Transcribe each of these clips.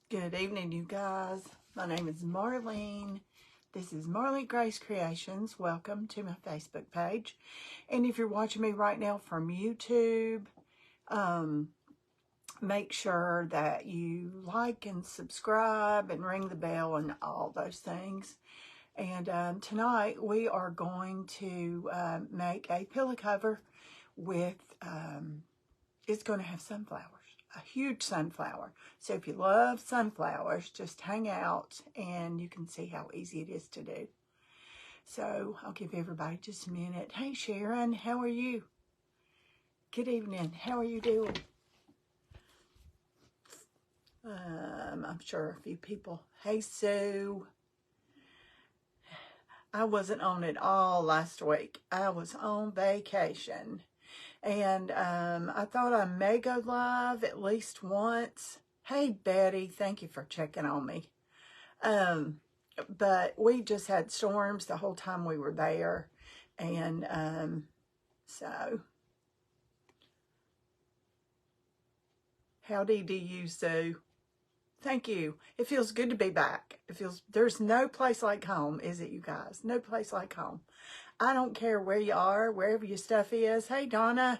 Good evening, you guys. My name is Marlene. This is Marlene Grace Creations. Welcome to my Facebook page. And if you're watching me right now from YouTube, make sure that you like and subscribe and ring the bell and all those things. And tonight we are going to make a pillow cover with, it's going to have sunflowers. A huge sunflower. So if you love sunflowers, just hang out and you can see how easy it is to do. So I'll give everybody just a minute. Hey Sharon, how are you? Good evening. How are you doing? I'm sure a few people. Hey Sue. I wasn't on at all last week. I was on vacation. And I thought I may go live at least once. Hey, Betty, thank you for checking on me. But we just had storms the whole time we were there. And so, howdy to you, Sue. Thank you. It feels good to be back. There's no place like home, is it, you guys? No place like home. I don't care where you are, wherever your stuff is. Hey, Donna.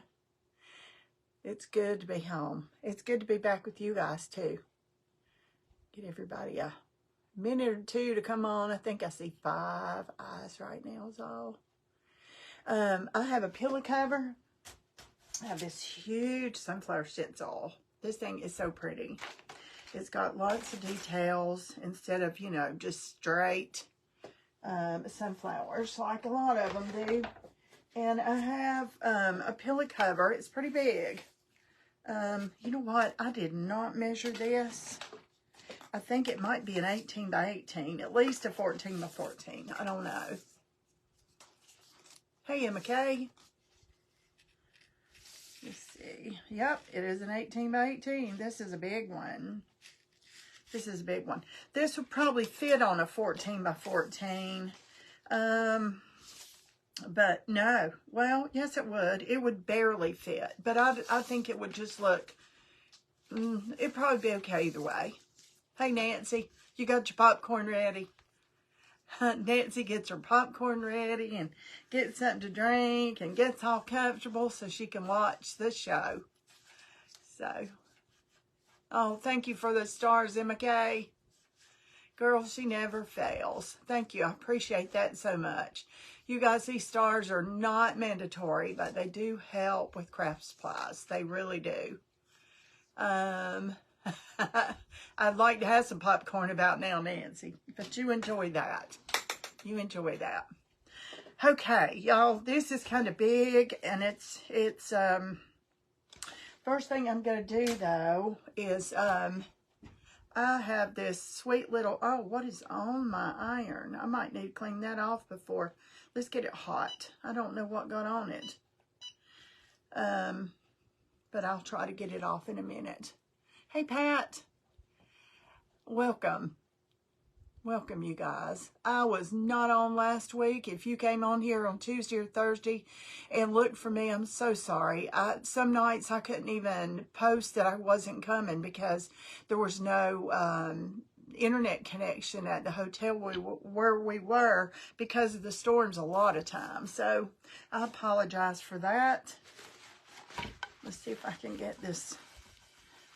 It's good to be home. It's good to be back with you guys, too. Get everybody a minute or two to come on. I think I see 5 eyes right now is all. I have a pillow cover. I have this huge sunflower stencil. This thing is so pretty. It's got lots of details instead of, you know, just straight sunflowers like a lot of them do. And I have a pillow cover. It's pretty big. You know what? I did not measure this. I think it might be an 18 by 18, at least a 14 by 14. I don't know. Hey, Emma Kay. Let's see. Yep, it is an 18 by 18. This is a big one. This is a big one. This would probably fit on a 14 by 14. But no. Well, yes, it would. It would barely fit. But I think it would just look, it'd probably be okay either way. Hey, Nancy, you got your popcorn ready? Nancy gets her popcorn ready and gets something to drink and gets all comfortable so she can watch the show. So, oh, thank you for the stars, Emma Kay. Girl, she never fails. Thank you. I appreciate that so much. You guys, these stars are not mandatory, but they do help with craft supplies. They really do. I'd like to have some popcorn about now, Nancy, but you enjoy that. You enjoy that. Okay, y'all, this is kind of big, and it's first thing I'm going to do, though, is, I have this sweet little, oh, what is on my iron? I might need to clean that off before, let's get it hot. I don't know what got on it. But I'll try to get it off in a minute. Hey, Pat. Welcome. Welcome, you guys. I was not on last week. If you came on here on Tuesday or Thursday and looked for me, I'm so sorry. Some nights I couldn't even post that I wasn't coming because there was no internet connection at the hotel where we were because of the storms a lot of times. So I apologize for that. Let's see if I can get this,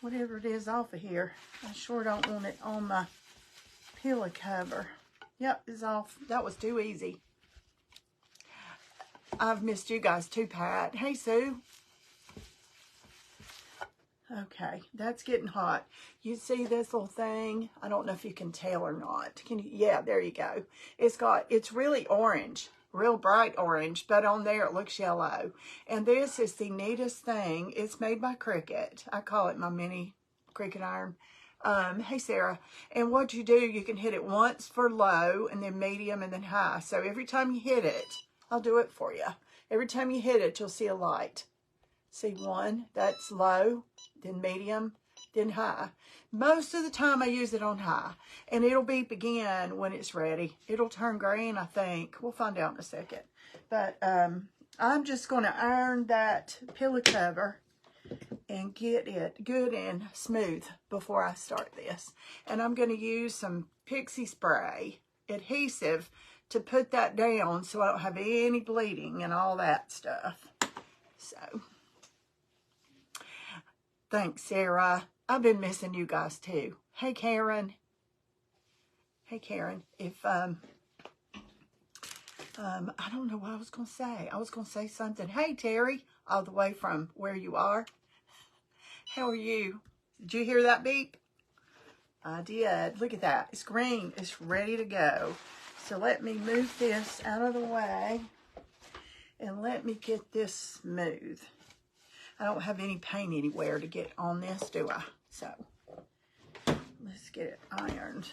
whatever it is, off of here. I sure don't want it on my pillow cover. Yep, it's off. That was too easy. I've missed you guys too, Pat. Hey, Sue. Okay, that's getting hot. You see this little thing? I don't know if you can tell or not. Can you? Yeah, there you go. It's really orange, real bright orange, but on there it looks yellow. And this is the neatest thing. It's made by Cricut. I call it my mini Cricut iron. Hey Sarah, and what you do, you can hit it once for low and then medium and then high. So every time you hit it, I'll do it for you. Every time you hit it, you'll see a light. See one, that's low, then medium, then high. Most of the time I use it on high, and it'll beep again when it's ready. It'll turn green, I think. We'll find out in a second. But I'm just going to iron that pillow cover. and get it good and smooth before I start this. And I'm going to use some Pixie Spray adhesive to put that down so I don't have any bleeding and all that stuff. So, thanks, Sarah. I've been missing you guys too. Hey, Karen. Hey, Karen. If, I don't know what I was going to say. I was going to say something. Hey, Terry, all the way from where you are. How are you? Did you hear that beep? I did. Look at that. It's green. It's ready to go. So let me move this out of the way and let me get this smooth. I don't have any paint anywhere to get on this, do I? So let's get it ironed.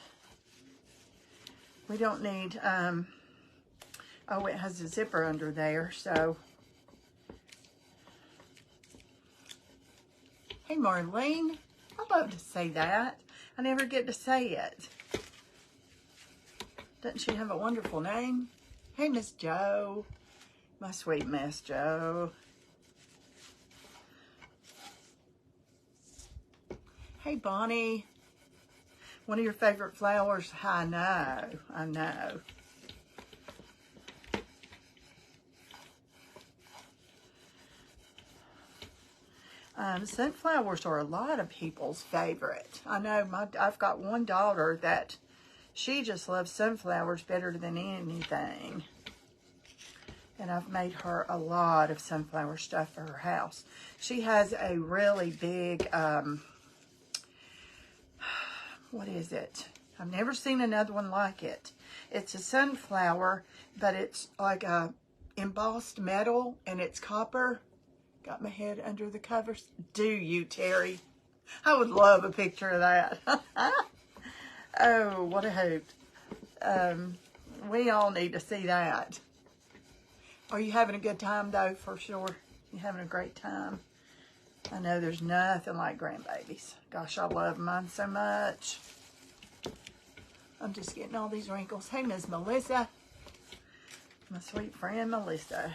We don't need, oh, it has a zipper under there, so. Hey, Marlene. I love to say that. I never get to say it. Doesn't she have a wonderful name? Hey, Miss Joe. My sweet Miss Joe. Hey, Bonnie. One of your favorite flowers? I know. I know. Sunflowers are a lot of people's favorite. I know I've got one daughter that she just loves sunflowers better than anything. And I've made her a lot of sunflower stuff for her house. She has a really big, what is it? I've never seen another one like it. It's a sunflower, but it's like a embossed metal and it's copper. Got my head under the covers. Do you, Terry? I would love a picture of that. Oh, what a hoot. We all need to see that. Are you having a good time, though, for sure? You having a great time? I know there's nothing like grandbabies. Gosh, I love mine so much. I'm just getting all these wrinkles. Hey, Miss Melissa. My sweet friend, Melissa.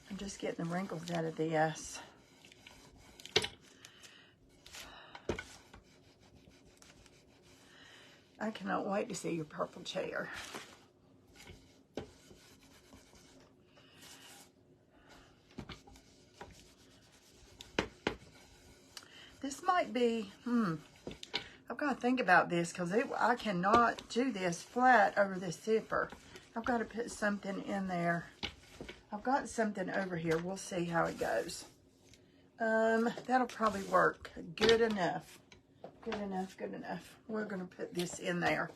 I'm just getting the wrinkles out of this. I cannot wait to see your purple chair. This might be, I've got to think about this because I cannot do this flat over this zipper. I've got to put something in there. I've got something over here. We'll see how it goes. That'll probably work good enough. Good enough, good enough. We're going to put this in there.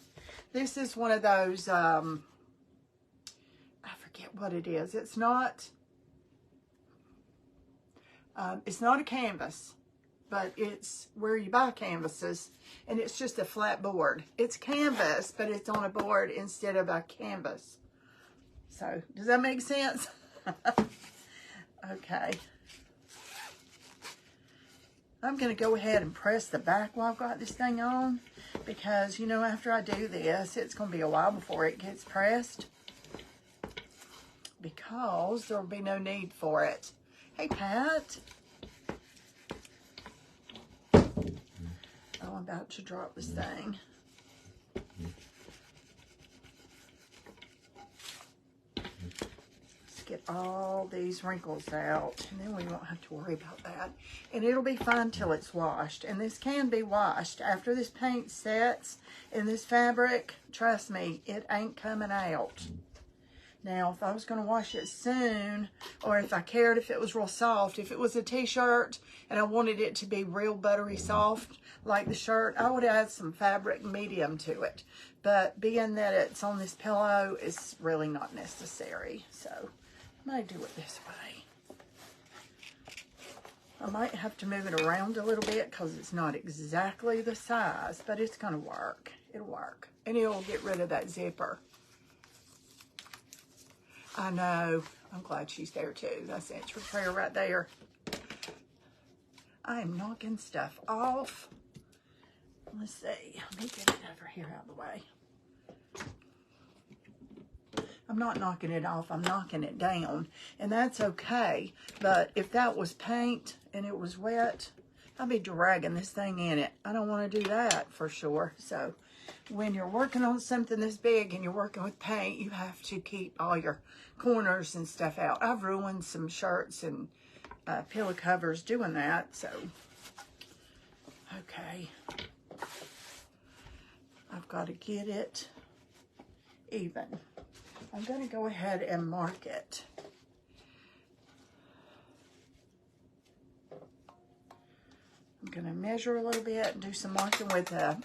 This is one of those, I forget what it is. It's not a canvas, but it's where you buy canvases, and it's just a flat board. It's canvas, but it's on a board instead of a canvas. So, does that make sense? Okay. I'm going to go ahead and press the back while I've got this thing on, because, you know, after I do this, it's going to be a while before it gets pressed, because there will be no need for it. Hey, Pat. Oh, I'm about to drop this thing. Let's get all these wrinkles out, and then we won't have to worry about that. And it'll be fine till it's washed. And this can be washed. After this paint sets in this fabric, trust me, it ain't coming out. Now, if I was going to wash it soon, or if I cared if it was real soft, if it was a t-shirt and I wanted it to be real buttery soft like the shirt, I would add some fabric medium to it. But being that it's on this pillow, it's really not necessary. So, I might do it this way. I might have to move it around a little bit because it's not exactly the size, but it's going to work. It'll work. And it'll get rid of that zipper. I know. I'm glad she's there too. That's answered prayer right there. I am knocking stuff off. Let's see. Let me get it over here out of the way. I'm not knocking it off, I'm knocking it down. And that's okay. But if that was paint and it was wet, I'd be dragging this thing in it. I don't want to do that for sure. So when you're working on something this big and you're working with paint, you have to keep all your corners and stuff out. I've ruined some shirts and pillow covers doing that. So, okay. I've got to get it even. I'm going to go ahead and mark it. I'm going to measure a little bit and do some marking with a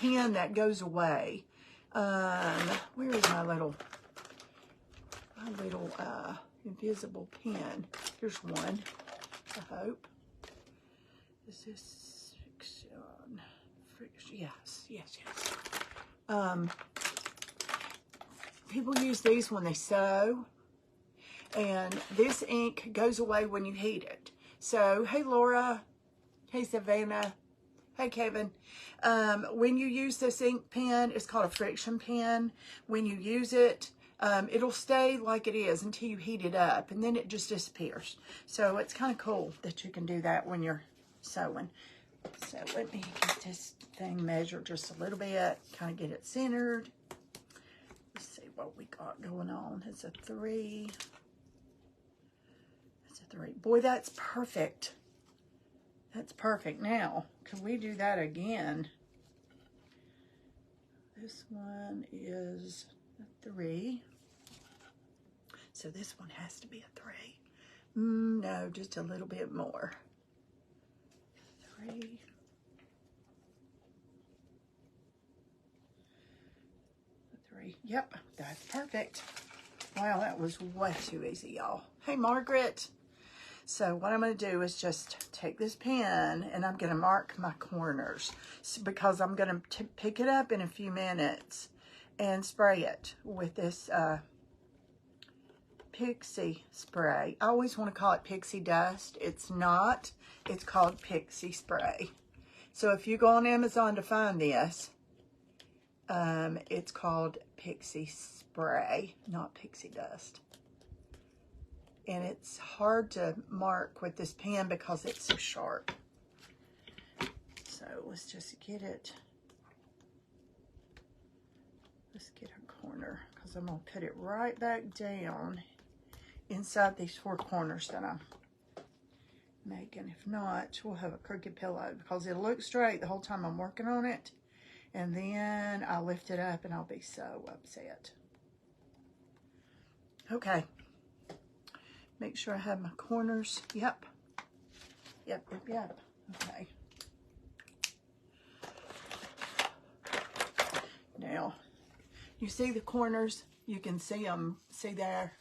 pen that goes away. Where is my little invisible pen? Here's one, I hope. Is this friction? Yes. People use these when they sew, and this ink goes away when you heat it. So, hey Laura, hey Savannah, hey Kevin. When you use this ink pen, it's called a friction pen. When you use it, it'll stay like it is until you heat it up, and then it just disappears. So it's kind of cool that you can do that when you're sewing. So let me get this thing measured just a little bit, kind of get it centered. Let's see what we got going on. It's a 3. It's a 3. Boy, that's perfect. That's perfect. Now, can we do that again? This one is a 3. So this one has to be a 3. No, just a little bit more. 3. Yep, that's perfect. Wow, that was way too easy, y'all. Hey, Margaret. So what I'm going to do is just take this pen and I'm going to mark my corners because I'm going to pick it up in a few minutes and spray it with this Pixie spray. I always want to call it Pixie Dust. It's not. It's called Pixie Spray. So if you go on Amazon to find this, it's called Pixie Spray, not Pixie Dust. And it's hard to mark with this pen because it's so sharp. So let's just get it. Let's get a corner because I'm going to put it right back down inside these 4 corners that I'm making. If not, we'll have a crooked pillow because it'll look straight the whole time I'm working on it. And then I'll lift it up and I'll be so upset. Okay. Make sure I have my corners. Yep. Okay. Now, you see the corners? You can see them. See there?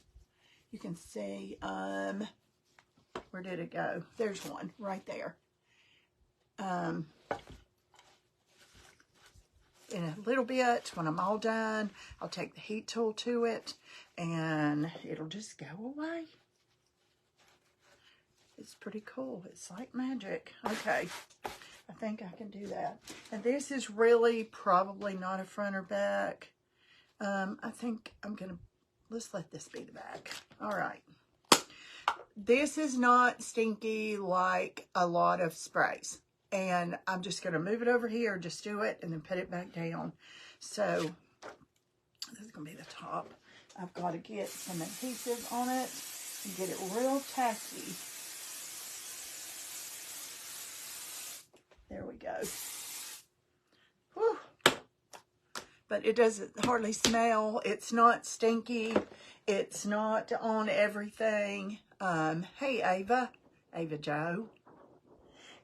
You can see, where did it go? There's one right there. In a little bit, when I'm all done, I'll take the heat tool to it and it'll just go away. It's pretty cool. It's like magic. Okay, I think I can do that. And this is really probably not a front or back. I think I'm gonna, let's let this be the back. All right. This is not stinky like a lot of sprays. And I'm just going to move it over here, just do it, and then put it back down. So, this is going to be the top. I've got to get some adhesive on it and get it real tacky. There we go. Whew. But it doesn't hardly smell. It's not stinky. It's not on everything. Hey, Ava Jo.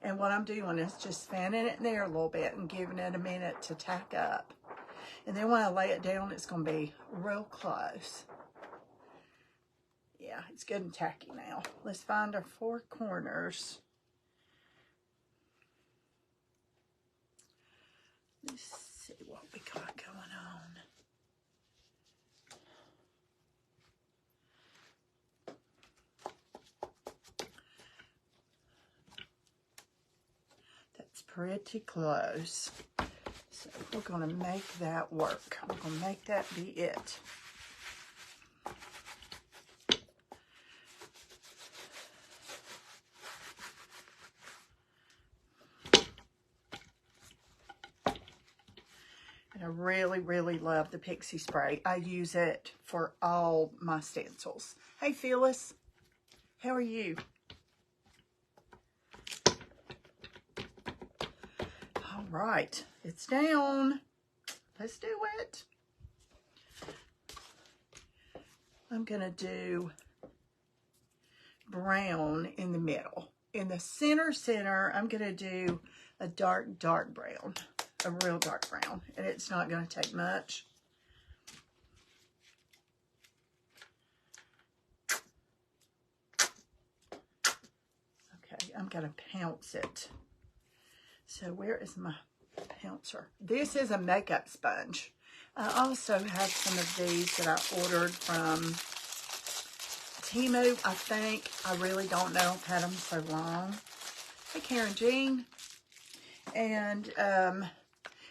And what I'm doing is just fanning it in there a little bit and giving it a minute to tack up. And then when I lay it down, it's going to be real close. Yeah, it's good and tacky now. Let's find our 4 corners. Let's see what we got going on. Pretty close. So we're going to make that work. We're going to make that be it. I really, really love the Pixie Spray. I use it for all my stencils. Hey, Phyllis. How are you? All right. It's down. Let's do it. I'm going to do brown in the middle. In the center, I'm going to do a dark brown. A real dark brown. And it's not going to take much. Okay, I'm going to pounce it. So where is my pouncer? This is a makeup sponge. I also have some of these that I ordered from Temu, I think. I really don't know. I've had them so long. Hey, Karen Jean. And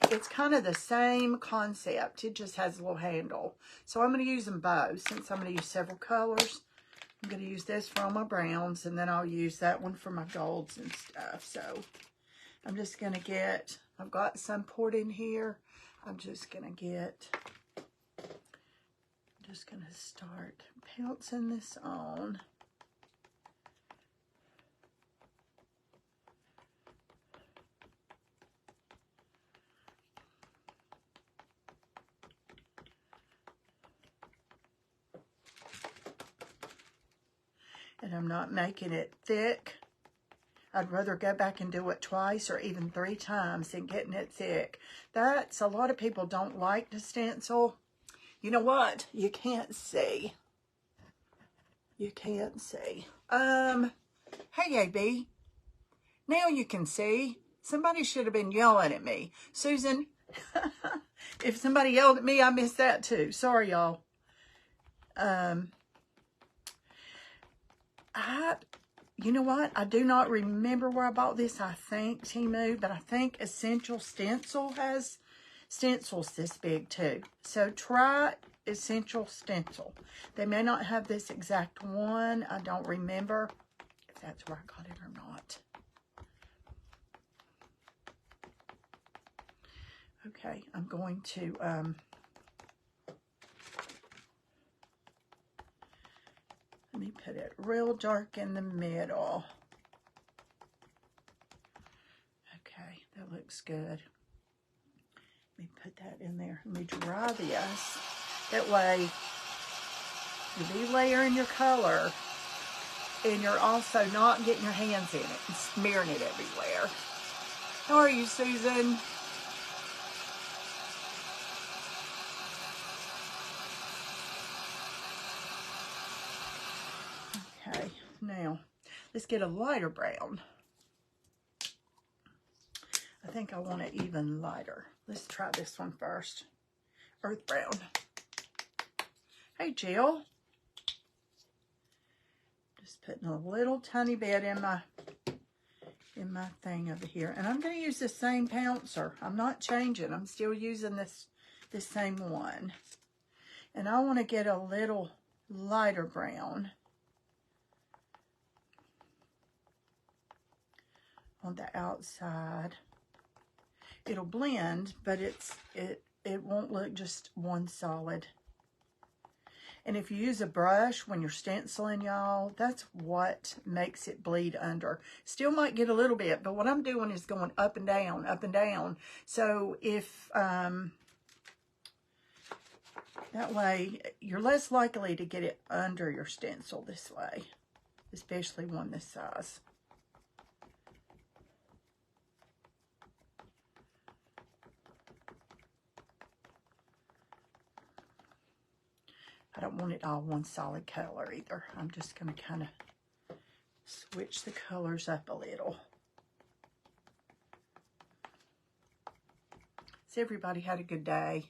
it's kind of the same concept. It just has a little handle. So I'm going to use them both since I'm going to use several colors. I'm going to use this for all my browns, and then I'll use that one for my golds and stuff. So I'm just going to get, I've got some poured in here. I'm just going to start pouncing this on. And I'm not making it thick. I'd rather go back and do it twice or even 3 times than getting it thick. That's, a lot of people don't like to stencil. You know what? You can't see. You can't see. Hey, AB. Now you can see. Somebody should have been yelling at me. Susan, if somebody yelled at me, I missed that too. Sorry, y'all. You know what? I do not remember where I bought this. I think Temu, but I think Essential Stencil has stencils this big too. So try Essential Stencil. They may not have this exact one. I don't remember if that's where I got it or not. Okay, I'm going to let me put it real dark in the middle. Okay, that looks good. Let me put that in there. Let me dry this. That way, you'll be layering your color, and you're also not getting your hands in it and smearing it everywhere. How are you, Susan? Okay, now let's get a lighter brown. I think I want it even lighter. Let's try this one first. Earth brown. Hey, Jill. Just putting a little tiny bit in my thing over here. And I'm going to use the same pouncer. I'm not changing. I'm still using this same one. And I want to get a little lighter brown on the outside. It'll blend, but it won't look just one solid. And if you use a brush when you're stenciling, y'all, that's what makes it bleed under. Still might get a little bit, but what I'm doing is going up and down, up and down. So if, that way, you're less likely to get it under your stencil this way, especially one this size. I don't want it all one solid color either. I'm just going to kind of switch the colors up a little. So everybody had a good day.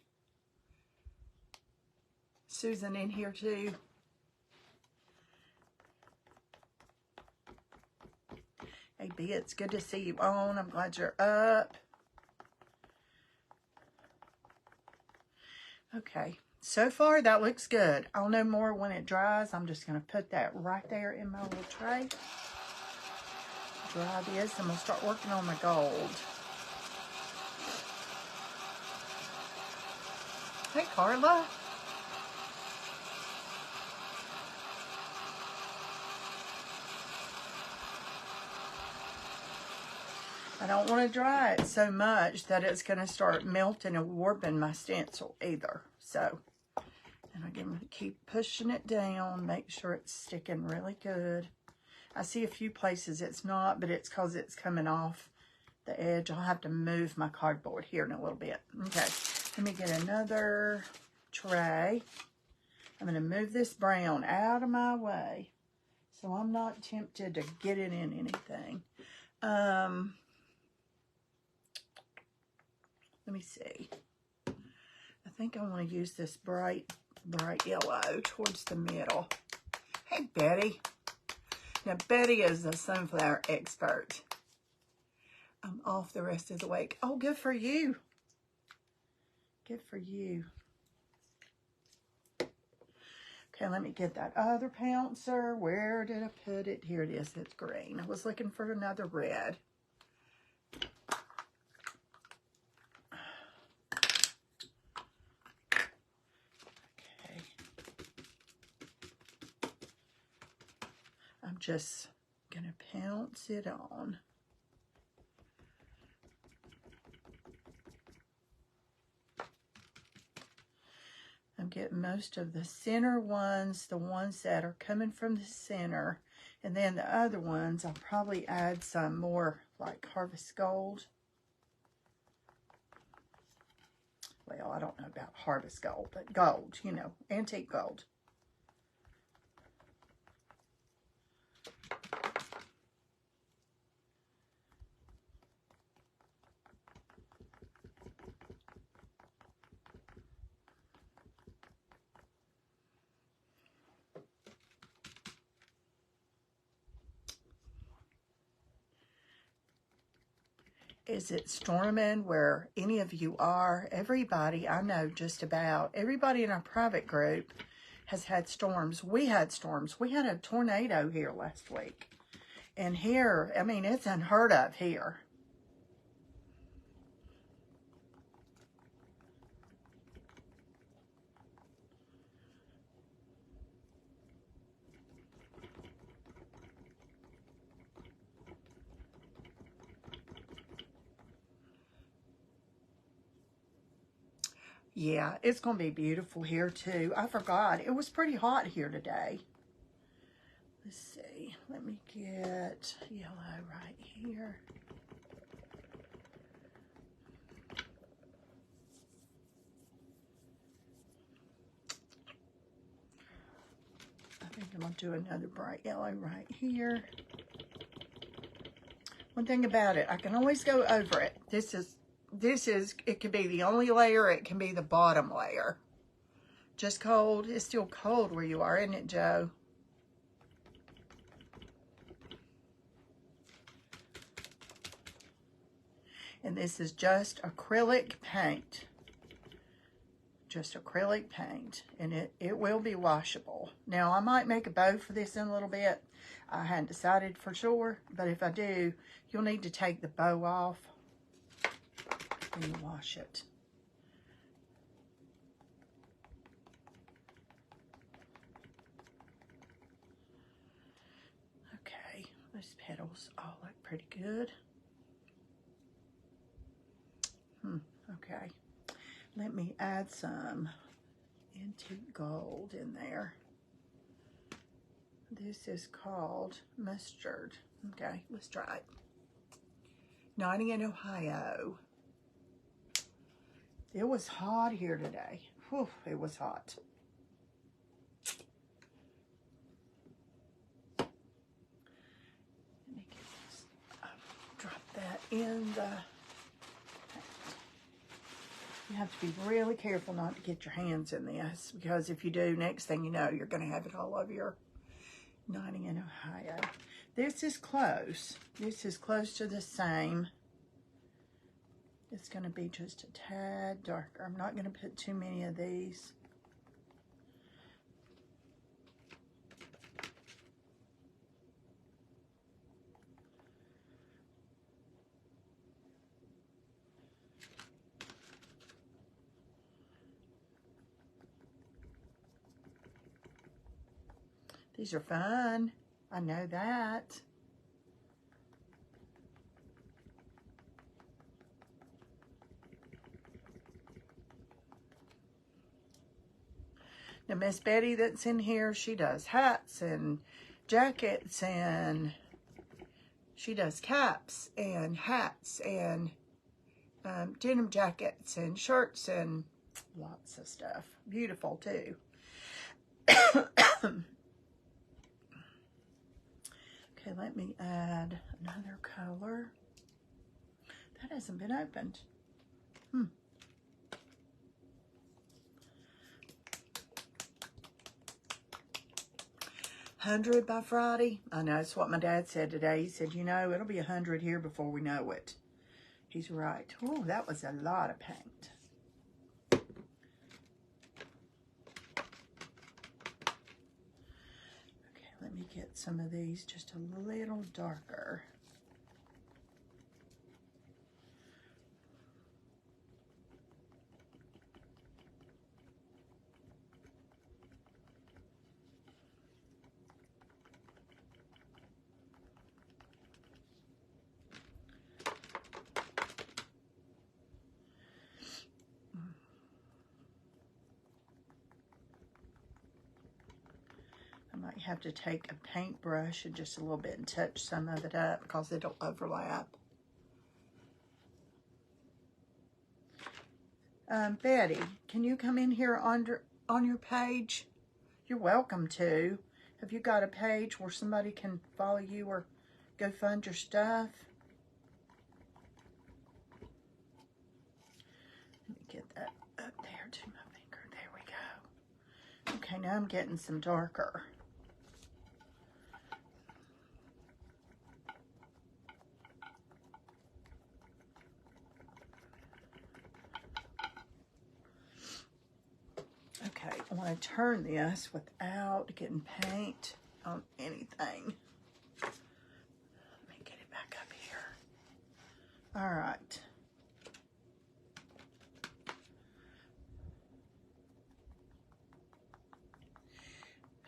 Susan in here too. Hey, B, it's good to see you on. I'm glad you're up. Okay. So far, that looks good. I'll know more when it dries. I'm just going to put that right there in my little tray. Dry this. I'm going to start working on my gold. Hey, Carla. I don't want to dry it so much that it's going to start melting and warping my stencil either. So, and I'm going to keep pushing it down, make sure it's sticking really good. I see a few places it's not, but it's because it's coming off the edge. I'll have to move my cardboard here in a little bit. Okay, let me get another tray. I'm going to move this brown out of my way so I'm not tempted to get it in anything. Let me see. I think I want to use this bright yellow towards the middle. Hey, Betty. Now, Betty is a sunflower expert. I'm off the rest of the week. Oh, good for you. Good for you. Okay, let me get that other pouncer. Where did I put it? Here it is. It's green. I was looking for another red. Okay. I'm just going to pounce it on. I'm getting most of the center ones, the ones that are coming from the center. And then the other ones, I'll probably add some more like Harvest Gold. Well, I don't know about Harvest Gold, but gold, you know, antique gold. Is it storming where any of you are? Everybody, I know just about, everybody in our private group has had storms. We had storms. We had a tornado here last week. And here, I mean, it's unheard of here. Yeah, it's going to be beautiful here too. I forgot. It was pretty hot here today. Let's see. Let me get yellow right here. I think I'm going to do another bright yellow right here. One thing about it, I can always go over it. This is, it can be the only layer, it can be the bottom layer. Just cold. It's still cold where you are, isn't it, Joe? And this is just acrylic paint. Just acrylic paint. And it will be washable. Now, I might make a bow for this in a little bit. I hadn't decided for sure. But if I do, you'll need to take the bow off and you wash it. Okay, those petals all look pretty good. Okay, let me add some antique gold in there. This is called mustard. Okay, let's try it. Nottingham, Ohio. It was hot here today. Whew, it was hot. Let me get this. Drop that in the... You have to be really careful not to get your hands in this, because if you do, next thing you know, you're going to have it all over your Nottingham, Ohio. This is close. This is close to the same. It's going to be just a tad darker. I'm not going to put too many of these. These are fun. I know that. Now, Miss Betty that's in here, she does hats and jackets, and she does caps and hats and denim jackets and shirts and lots of stuff. Beautiful, too. Okay, let me add another color. That hasn't been opened. 100 by Friday. I know, that's what my dad said today. He said, you know, it'll be 100 here before we know it. He's right. Oh, that was a lot of paint. Okay, let me get some of these just a little darker. I might have to take a paintbrush and just a little bit and touch some of it up because it'll overlap. Betty, can you come in here on your page? You're welcome to. Have you got a page where somebody can follow you or go fund your stuff? Let me get that up there to my finger. There we go. Okay, now I'm getting some darker. Okay, I want to turn this without getting paint on anything. Let me get it back up here. All right.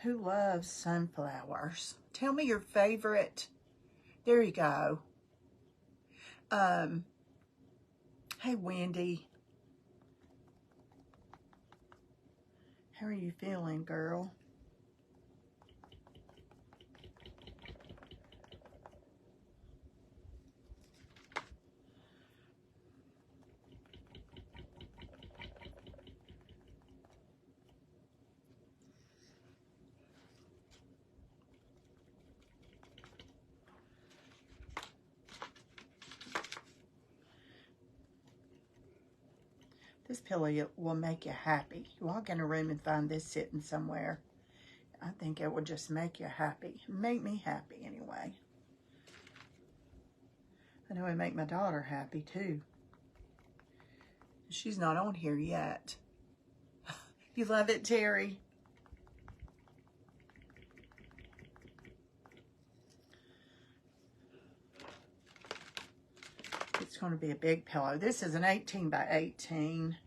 Who loves sunflowers? Tell me your favorite. There you go. Hey, Wendy. How are you feeling, girl? This pillow will make you happy. You walk in a room and find this sitting somewhere. I think it will just make you happy. Make me happy anyway. I know it make my daughter happy too. She's not on here yet. You love it, Terry? It's going to be a big pillow. This is an 18 by 18.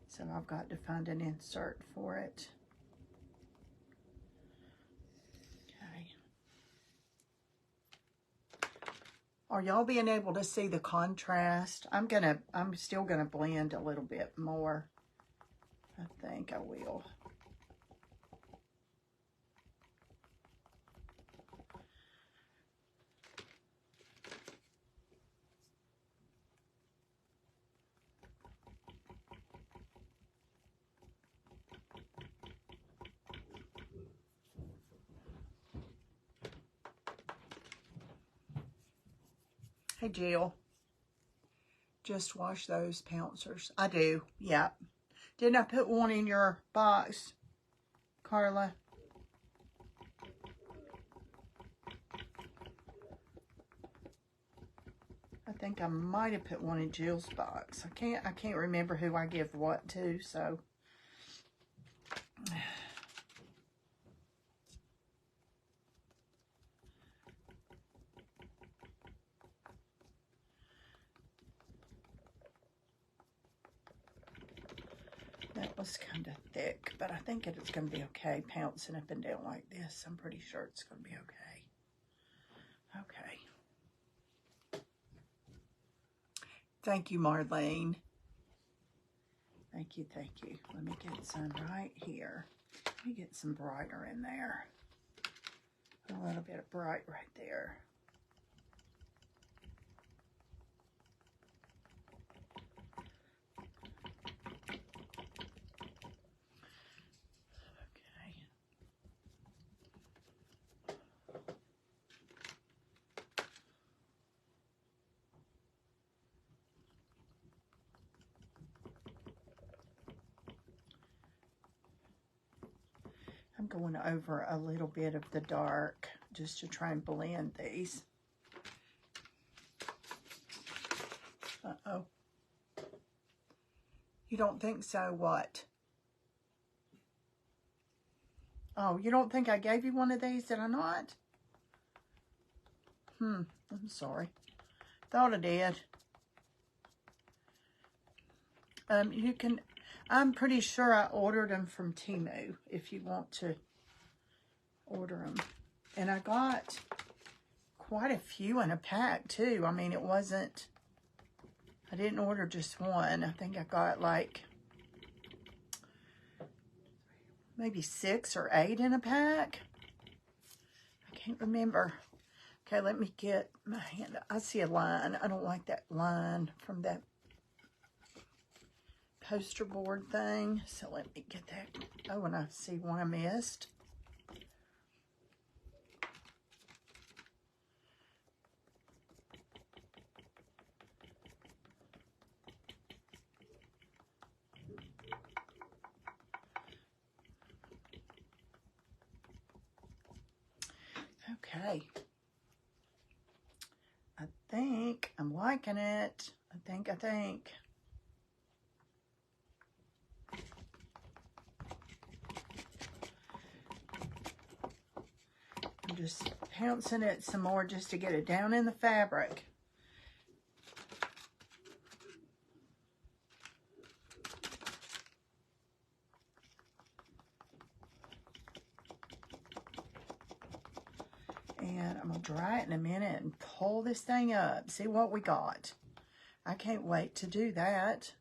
So I've got to find an insert for it. Okay. Are y'all being able to see the contrast? I'm still gonna blend a little bit more. I think I will. Hey, Jill. Just wash those pouncers. I do, yeah. Didn't I put one in your box, Carla? I think I might have put one in Jill's box. I can't remember who I give what to, so. That was kind of thick, but I think it's going to be okay pouncing up and down like this. I'm pretty sure it's going to be okay. Okay. Thank you, Marlene. Thank you, thank you. Let me get some right here. Let me get some brighter in there. A little bit of bright right there. I'm going over a little bit of the dark just to try and blend these. Uh-oh. You don't think so? What? Oh, you don't think I gave you one of these? Did I not? I'm sorry. Thought I did. You can... I'm pretty sure I ordered them from Temu, if you want to order them. And I got quite a few in a pack, too. I mean, it wasn't... I didn't order just one. I think I got, like, maybe 6 or 8 in a pack. I can't remember. Okay, let me get my hand. I see a line. I don't like that line from that poster board thing, so let me get that. Oh, and I see one I missed. Okay, I think I'm liking it. I think I'm just pouncing it some more just to get it down in the fabric. And I'm going to dry it in a minute and pull this thing up. See what we got. I can't wait to do that.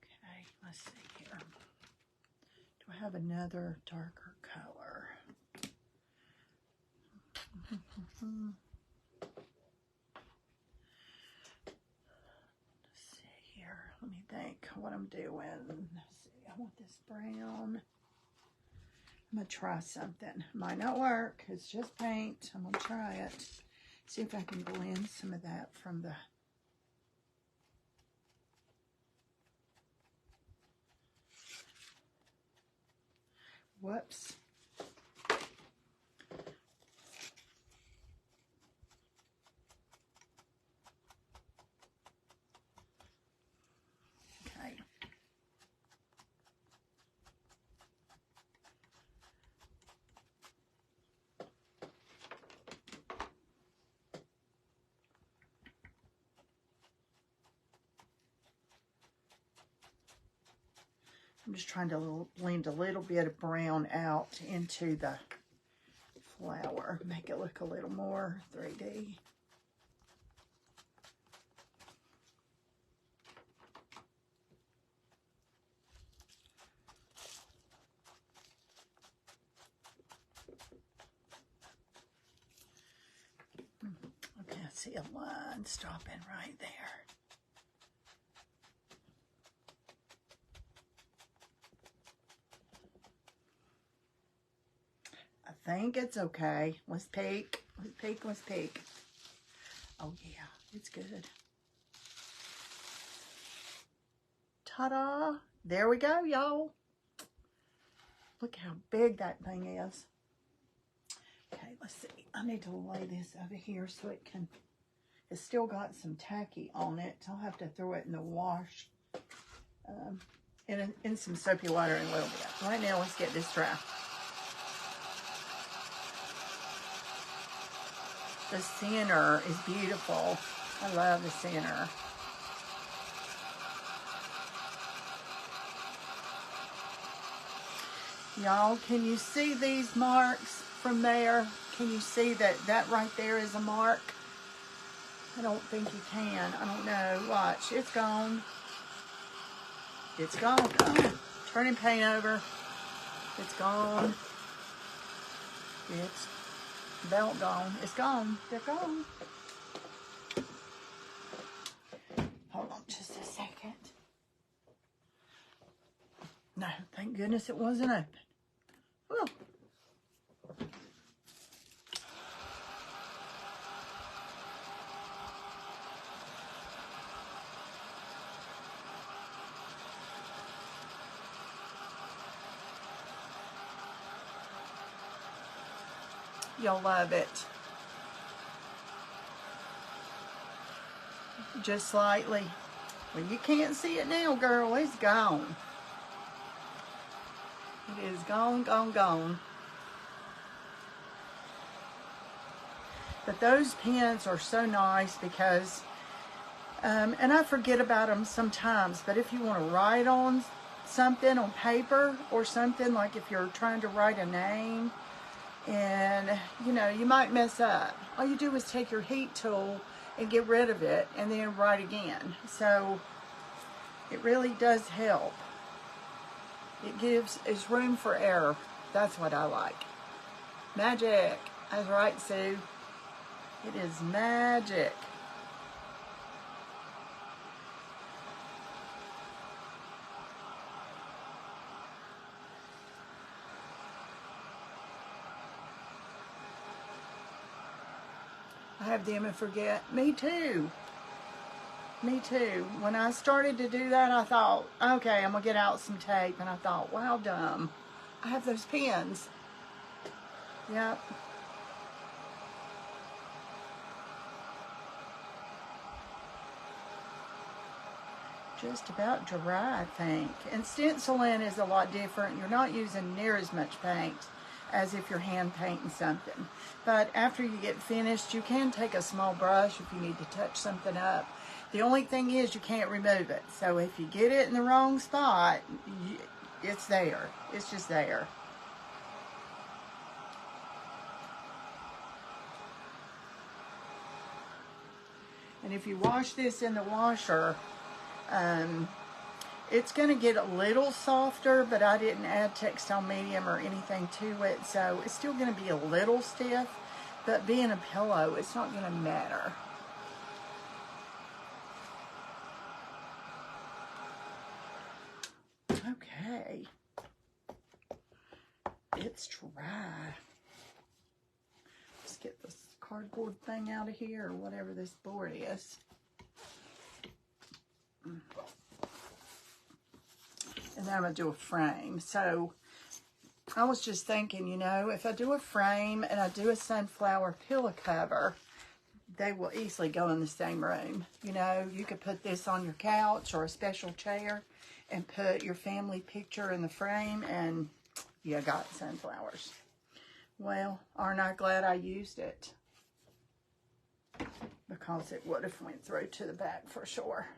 Okay, let's see here. Do I have another darker color? Let's see here. Let me think what I'm doing. Let's see. I want this brown. I'm going to try something. Might not work. It's just paint. I'm going to try it. See if I can blend some of that from the... Whoops. Okay. I'm just trying to blend a little bit of brown out into the flower. Make it look a little more 3D. Okay, I see a line stopping right there. I think it's okay. Let's peek. Let's peek. Let's peek. Oh, yeah. It's good. Ta-da! There we go, y'all. Look how big that thing is. Okay, let's see. I need to lay this over here so it can... It's still got some tacky on it. I'll have to throw it in the wash. In some soapy water in a little bit. Right now, let's get this dry. The center is beautiful. I love the center. Y'all, can you see these marks from there? Can you see that right there is a mark? I don't think you can. I don't know. Watch. It's gone. It's gone. Come on. Turning paint over. It's gone. It's about gone. It's gone. They're gone. Hold on just a second. No, thank goodness it wasn't open. Whew. You'll love it. Just slightly. Well, you can't see it now, girl. It's gone. It is gone, gone, gone. But those pens are so nice because, and I forget about them sometimes, but if you want to write on something on paper or something, like if you're trying to write a name and, you know, you might mess up. All you do is take your heat tool and get rid of it and then write again. So it really does help. It's room for error. That's what I like. Magic. That's right, Sue. It is magic. I have them and forget. Me too. Me too. When I started to do that, I thought, okay, I'm going to get out some tape. And I thought, wow, dumb. I have those pens. Yep. Just about dry, I think. And stenciling is a lot different. You're not using near as much paint as if you're hand painting something. But after you get finished, you can take a small brush if you need to touch something up. The only thing is you can't remove it. So if you get it in the wrong spot, it's there. It's just there. And if you wash this in the washer, it's going to get a little softer, but I didn't add textile medium or anything to it, so it's still going to be a little stiff, but being a pillow, it's not going to matter. Okay. It's dry. Let's get this cardboard thing out of here, or whatever this board is. And then I'm going to do a frame. So I was just thinking, you know, if I do a frame and I do a sunflower pillow cover, they will easily go in the same room. You know, you could put this on your couch or a special chair and put your family picture in the frame and you got sunflowers. Well, aren't I glad I used it? Because it would have went through to the back for sure.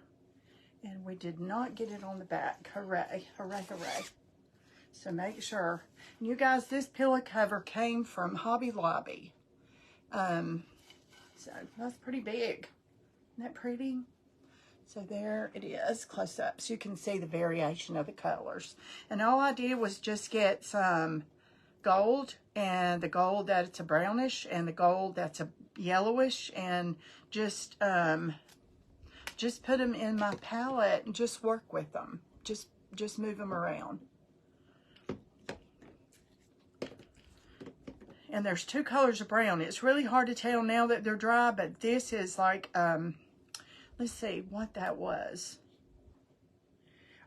And we did not get it on the back. Hooray, hooray, hooray. So make sure. And you guys, this pillow cover came from Hobby Lobby. So that's pretty big. Isn't that pretty? So there it is, close up. So you can see the variation of the colors. And all I did was just get some gold, and the gold that's a brownish, and the gold that's a yellowish, and just put them in my palette and just work with them. Just move them around. And there's two colors of brown. It's really hard to tell now that they're dry, but this is like, let's see what that was.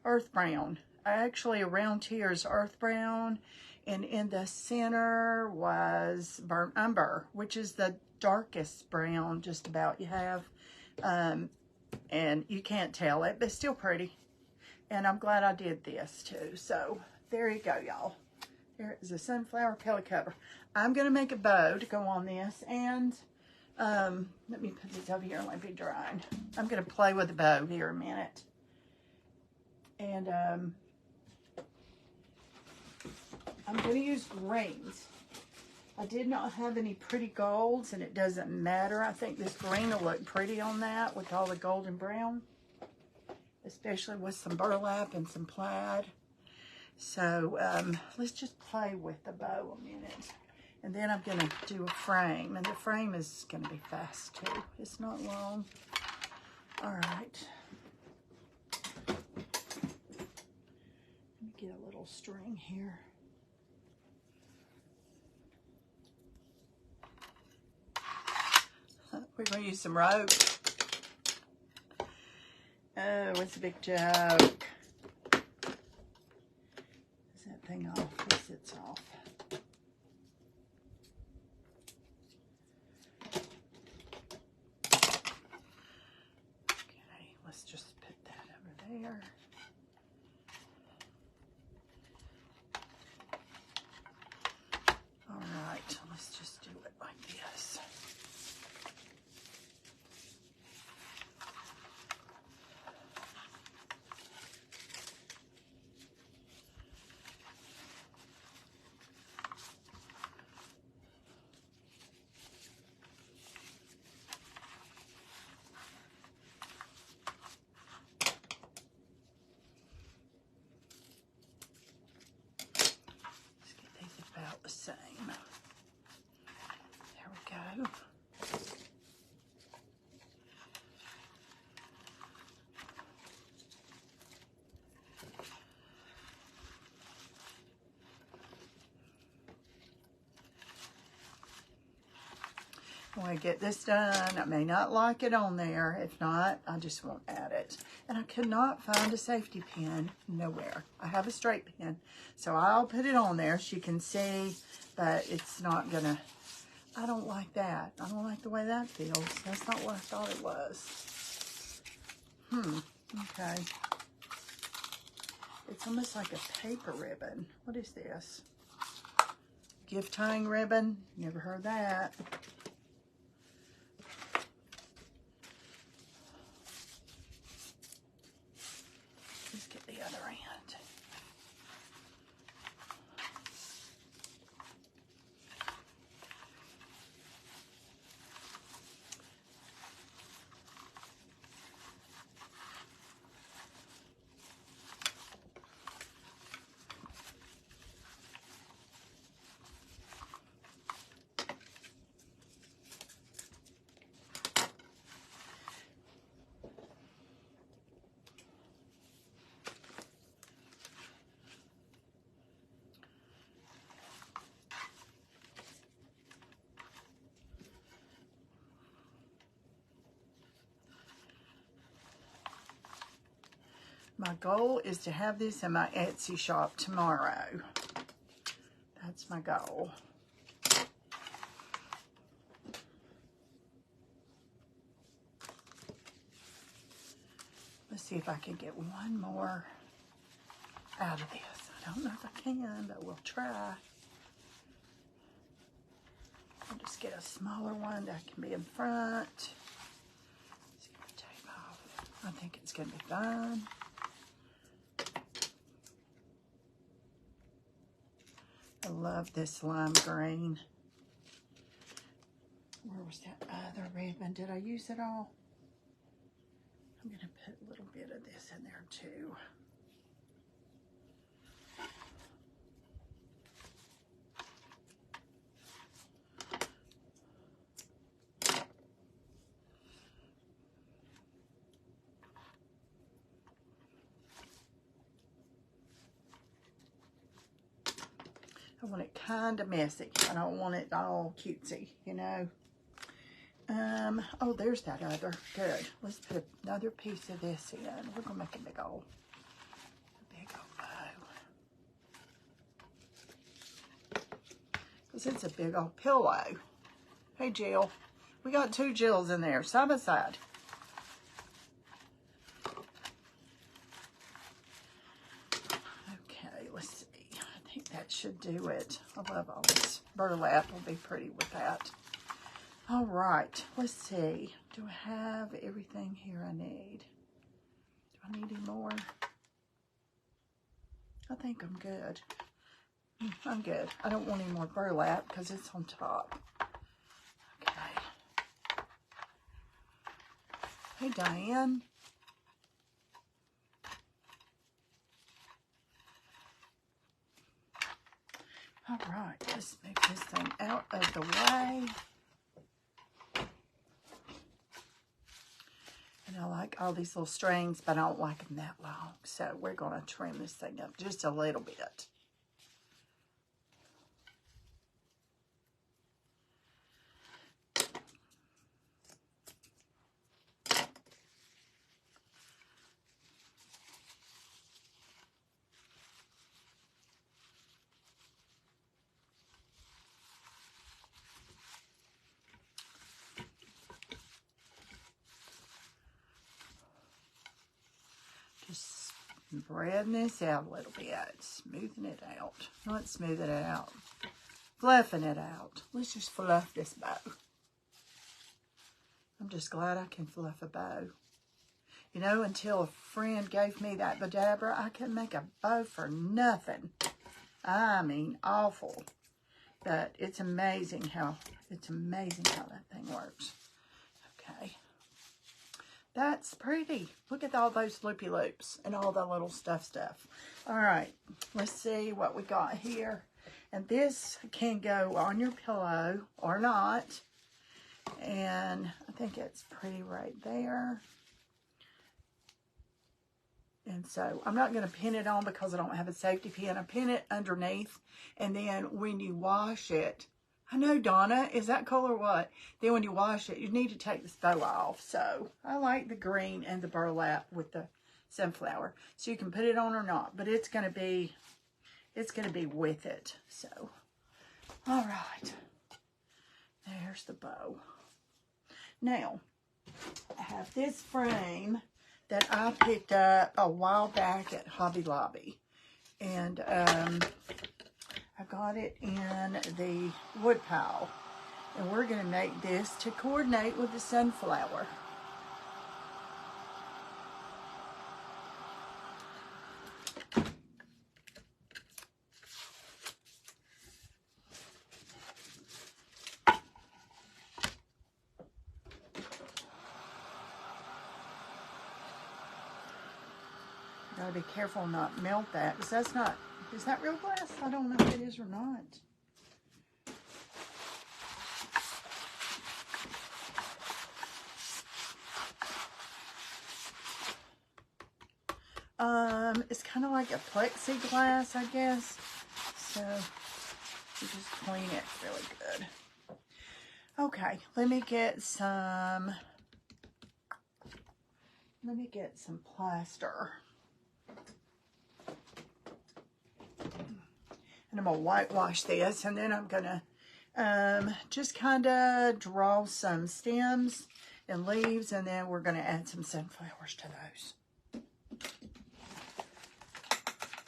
Earth brown. Actually, around here is earth brown, and in the center was burnt umber, which is the darkest brown just about you have. And you can't tell it, but it's still pretty. And I'm glad I did this too. So there you go, y'all. There is a sunflower pillow cover. I'm going to make a bow to go on this, and Let me put this over here and let it be drying. I'm going to play with the bow here a minute. And I'm going to use greens. I did not have any pretty golds, and it doesn't matter. I think this green will look pretty on that with all the golden brown, especially with some burlap and some plaid. So let's just play with the bow a minute. And then I'm going to do a frame. And the frame is going to be fast too. It's not long. All right. Let me get a little string here. We're going to use some rope. Oh, it's a big joke. Is that thing off? Yes, it's off. Okay, let's just put that over there. All right, let's just do it like this. About the same. There we go. When I get this done, I may not like it on there. If not, I just won't add it. And I could not find a safety pin nowhere. I have a straight pin, so I'll put it on there so you can see, but it's not gonna, I don't like that. I don't like the way that feels. That's not what I thought it was. Okay. It's almost like a paper ribbon. What is this? Gift tying ribbon? Never heard that. Let's get the other end. My goal is to have this in my Etsy shop tomorrow. That's my goal. Let's see if I can get one more out of this. I don't know if I can, but we'll try. I'll just get a smaller one that can be in front. Let's get the tape off. I think it's going to be fine. I love this lime green. Where was that other ribbon? Did I use it all? I'm going to put a little bit of this in there too. I want it kind of messy. I don't want it all cutesy, you know. Oh, there's that other. Good. Let's put another piece of this in. We're going to make a big old bow. Because it's a big old pillow. Hey, Jill. We got two Jills in there, side by side. Okay, let's see. That should do it. I love all this burlap. Will be pretty with that. All right, let's see. Do I have everything here I need? Do I need any more? I think I'm good. I'm good. I don't want any more burlap because it's on top. Okay. Hey, Diane. All right, let's move this thing out of the way. And I like all these little strings, but I don't like them that long. So we're going to trim this thing up just a little bit. Just spreading this out a little bit, smoothing it out. Not smoothing it out, fluffing it out. Let's just fluff this bow. I'm just glad I can fluff a bow. You know, until a friend gave me that Vidabra, I couldn't make a bow for nothing. I mean, awful. But it's amazing how that thing works. Okay. That's pretty. Look at all those loopy loops and all the little stuff. All right, let's see what we got here. And this can go on your pillow or not. And I think it's pretty right there. And so I'm not going to pin it on because I don't have a safety pin. I pin it underneath. And then when you wash it, I know, Donna, is that cool or what? Then when you wash it, you need to take this bow off. So I like the green and the burlap with the sunflower. So you can put it on or not, but it's going to be with it. So, all right. There's the bow. Now, I have this frame that I picked up a while back at Hobby Lobby. And I got it in the wood pile. And we're going to make this to coordinate with the sunflower. Gotta be careful not melt that, because that's not, is that real glass? I don't know if it is or not. It's kind of like a plexiglass, I guess. So you just clean it really good. Okay, let me get some plaster. And I'm going to whitewash this, and then I'm going to just kind of draw some stems and leaves, and then we're going to add some sunflowers to those.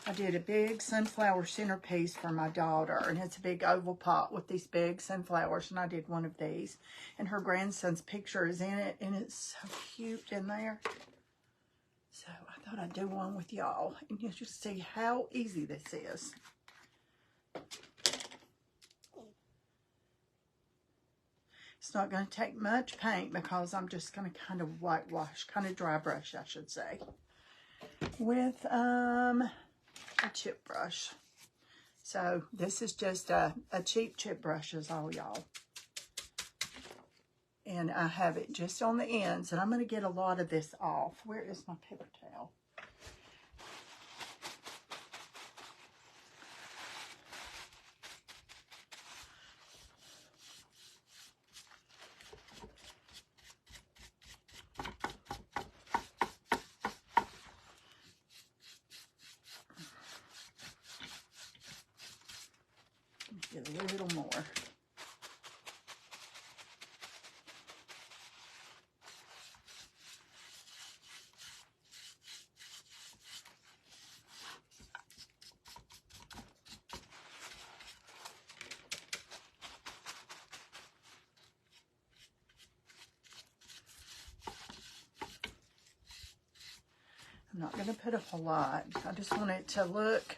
I did a big sunflower centerpiece for my daughter, and it's a big oval pot with these big sunflowers, and I did one of these. And her grandson's picture is in it, and it's so cute in there. So I thought I'd do one with y'all, and you'll just see how easy this is. It's not going to take much paint because I'm just going to kind of whitewash, kind of dry brush, I should say, with a chip brush. So this is just a cheap chip brush is all, y'all. And I have it just on the ends, and I'm going to get a lot of this off. Where is my paper towel? Get a little more. I'm not going to put a whole lot. I just want it to look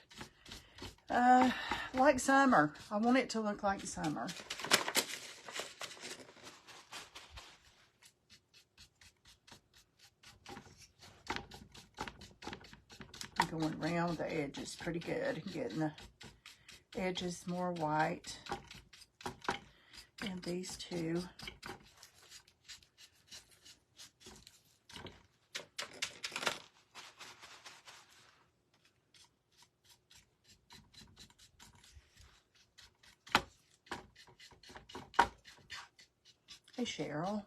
like summer. I want it to look like summer. I'm going around the edges pretty good, getting the edges more white. And these two. Hey, Cheryl.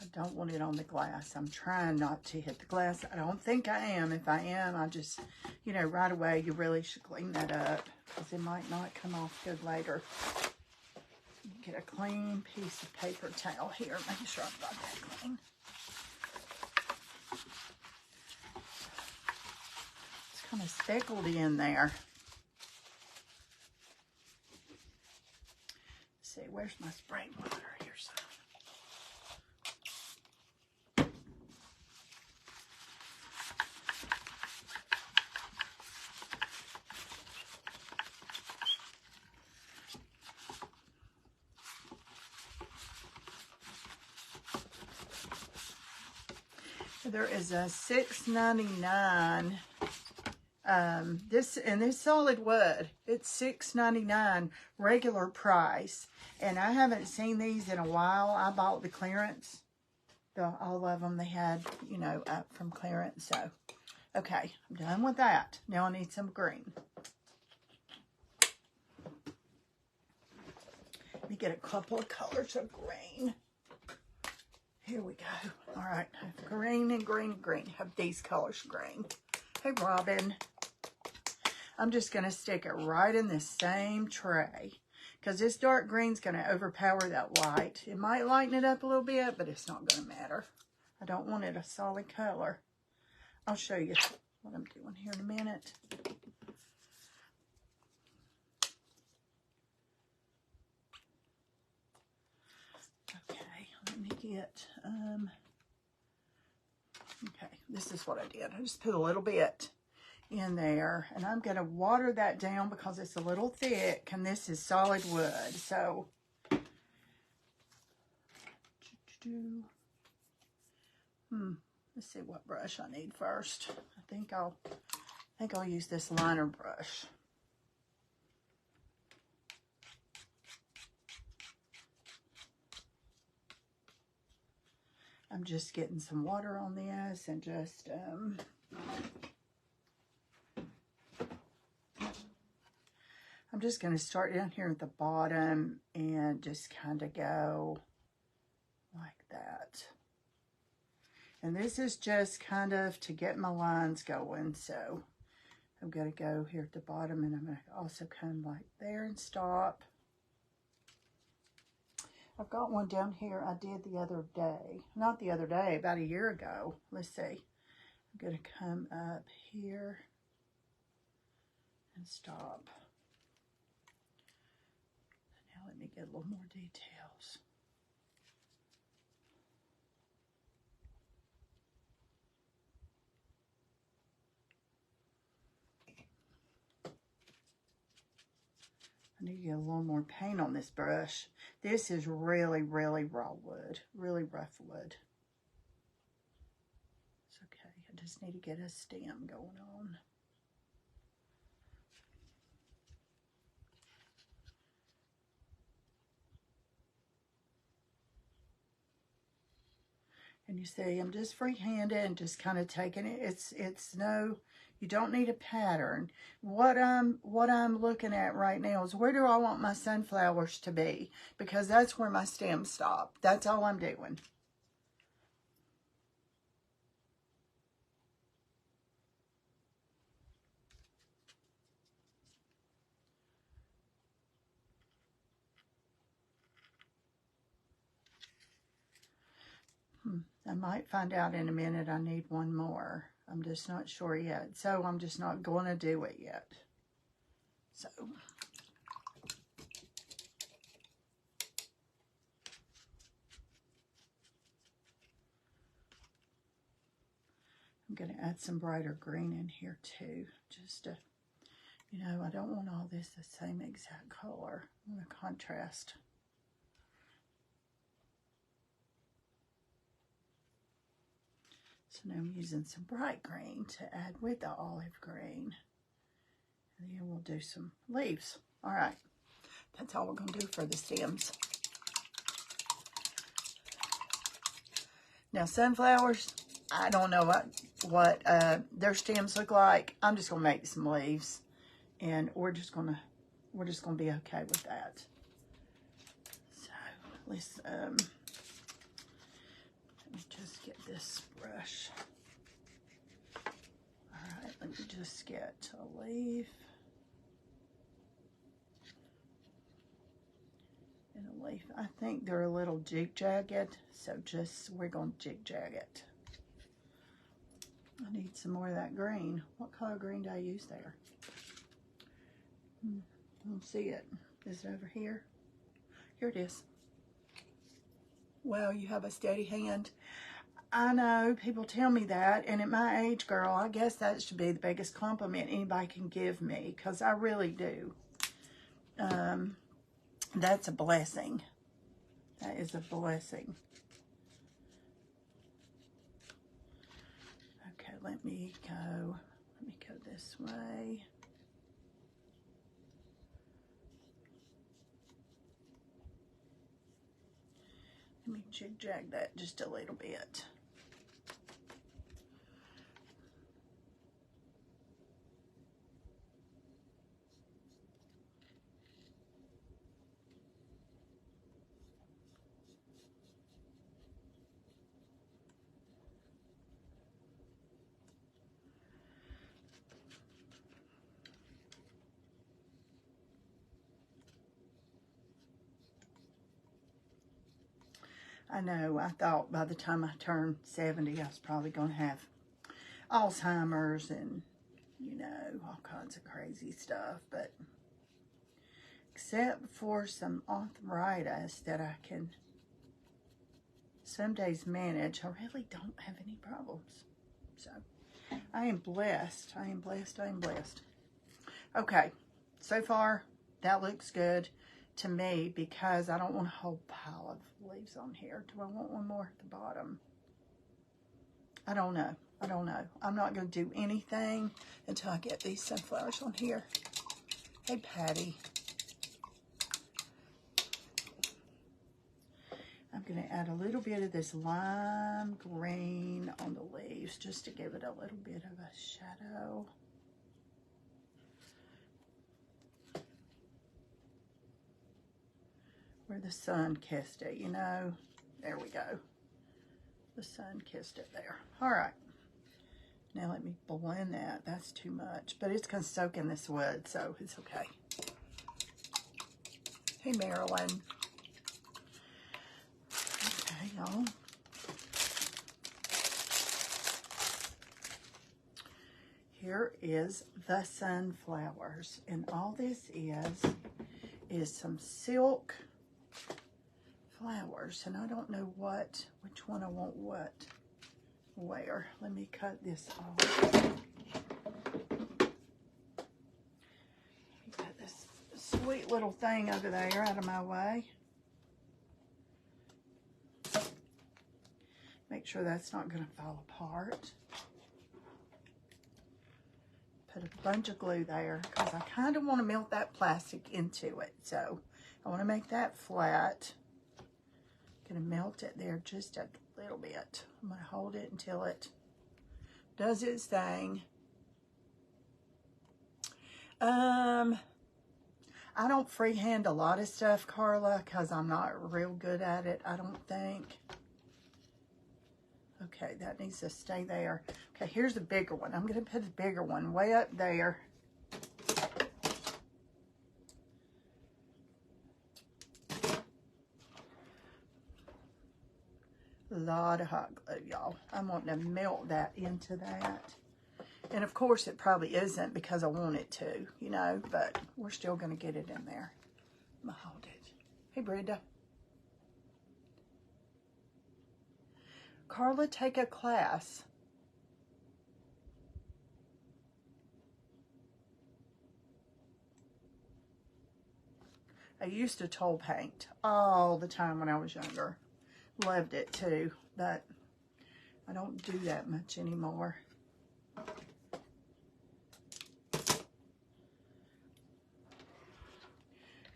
I don't want it on the glass. I'm trying not to hit the glass. I don't think I am. If I am, I just, you know, right away, you really should clean that up because it might not come off good later. Get a clean piece of paper towel here. Make sure I've got that clean. It's kind of speckled in there. Let's see, where's my spray water? Here's some. There is a $6.99. This solid wood. It's $6.99 regular price, and I haven't seen these in a while. I bought the clearance, all of them they had, you know, up from clearance. So, okay, I'm done with that. Now I need some green. Let me get a couple of colors of green. Here we go. All right, green and green and green. Have these colors green. Hey, Robin. I'm just going to stick it right in this same tray because this dark green's going to overpower that white. It might lighten it up a little bit, but it's not going to matter. I don't want it a solid color. I'll show you what I'm doing here in a minute. Let me get, okay, this is what I did. I just put a little bit in there, and I'm going to water that down because it's a little thick, and this is solid wood. So, let's see what brush I need first. I think I'll use this liner brush. I'm just getting some water on this and just, I'm just going to start down here at the bottom and just kind of go like that. And this is just kind of to get my lines going. So I'm going to go here at the bottom, and I'm going to also come like there and stop. I've got one down here I did the other day. Not the other day, about a year ago. Let's see. I'm going to come up here and stop. Now let me get a little more details. I need to get a little more paint on this brush. This is really, really raw wood. Really rough wood. It's okay. I just need to get a stem going on. And you see, I'm just freehanded and just kind of taking it. It's no, you don't need a pattern. What I'm looking at right now is where do I want my sunflowers to be? Because that's where my stems stop. That's all I'm doing. I might find out in a minute I need one more. I'm just not sure yet. So I'm just not going to do it yet. So I'm going to add some brighter green in here too. Just to, you know, I don't want all this the same exact color. I want to contrast. So now I'm using some bright green to add with the olive green. And then we'll do some leaves. All right. That's all we're going to do for the stems. Now sunflowers, I don't know what their stems look like. I'm just going to make some leaves. And we're just going to be okay with that. So let's let me just get this brush. All right, let me just get a leaf and a leaf. I think they're a little jig-jagged, so we're going to jig-jag it. I need some more of that green. What color green do I use there? I don't see it. Is it over here? Here it is. Well, you have a steady hand. I know, people tell me that, and at my age, girl, I guess that should be the biggest compliment anybody can give me, because I really do. That's a blessing. That is a blessing. Okay, let me go this way. Let me jig-jag that just a little bit. I know, I thought by the time I turned 70, I was probably going to have Alzheimer's and, you know, all kinds of crazy stuff. But except for some arthritis that I can some days manage, I really don't have any problems. So I am blessed. I am blessed. I am blessed. Okay, so far that looks good to me because I don't want a whole pile of leaves on here. Do I want one more at the bottom? I don't know. I don't know. I'm not going to do anything until I get these sunflowers on here. Hey, Patty. I'm going to add a little bit of this lime green on the leaves just to give it a little bit of a shadow. Where the sun kissed it, you know. There we go. The sun kissed it there. All right. Now let me blend that. That's too much, but it's going to soak in this wood, so it's okay. Hey, Marilyn. Okay, y'all. Here is the sunflowers, and all this is some silk flowers, and I don't know which one I want where. Let me cut this off. Get this sweet little thing over there out of my way. Make sure that's not going to fall apart. Put a bunch of glue there because I kind of want to melt that plastic into it. So I want to make that flat. Going to melt it there just a little bit. I'm going to hold it until it does its thing. I don't freehand a lot of stuff, Carla, because I'm not real good at it, I don't think. Okay, that needs to stay there. Okay, here's a bigger one. I'm going to put a bigger one way up there. A lot of hot glue, y'all. I'm wanting to melt that into that. And of course it probably isn't because I want it to, you know, but we're still going to get it in there. I'm going to hold it. Hey, Brenda. Carla, take a class. I used to toll paint all the time when I was younger. Loved it too, but I don't do that much anymore. I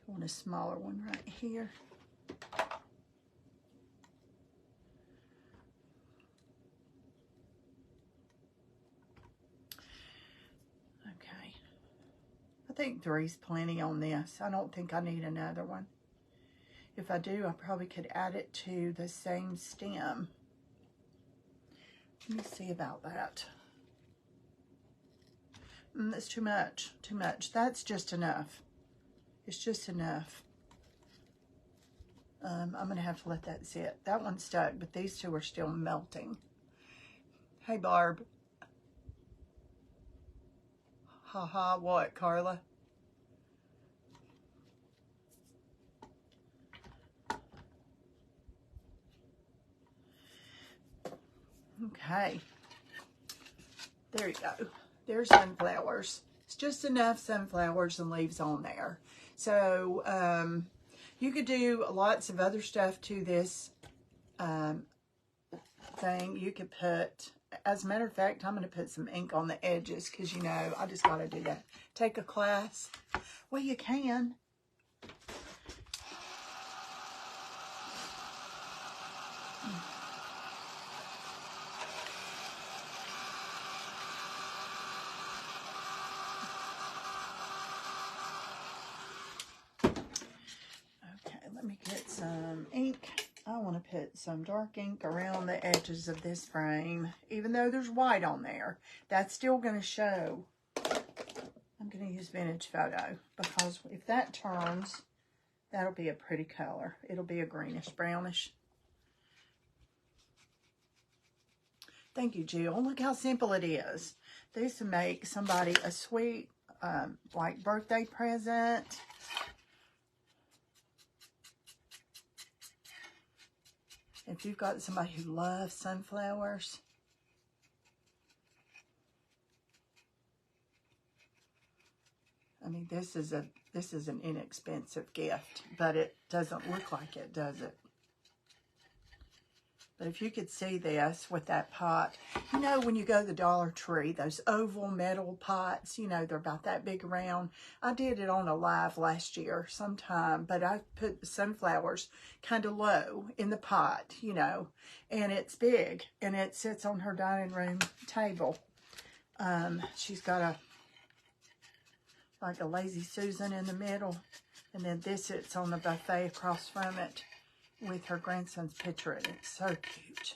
want a smaller one right here. Okay. I think 3's plenty on this. I don't think I need another one. If I do, I probably could add it to the same stem. Let me see about that. That's too much. Too much. That's just enough. It's just enough. I'm going to have to let that sit. That one stuck, but these two are still melting. Hey, Barb. Ha, what, Carla? Okay. There you go. There's sunflowers. It's just enough sunflowers and leaves on there. So, you could do lots of other stuff to this thing. You could put, as a matter of fact, I'm going to put some ink on the edges because, you know, I just got to do that. Take a class. Well, you can. Okay, let me get some ink. I want to put some dark ink around the edges of this frame, even though there's white on there. That's still going to show. I'm going to use Vintage Photo because if that turns, that'll be a pretty color. It'll be a greenish brownish. Thank you, Jill. Look how simple it is. This will make somebody a sweet, like, birthday present. If you've got somebody who loves sunflowers. I mean, this is an inexpensive gift, but it doesn't look like it, does it? But if you could see this with that pot, you know, when you go to the Dollar Tree, those oval metal pots, you know, they're about that big around. I did it on a live last year sometime, but I put the sunflowers kind of low in the pot, you know, and it's big, and it sits on her dining room table. She's got like a Lazy Susan in the middle, and then this sits on the buffet across from it with her grandson's picture in it. So cute.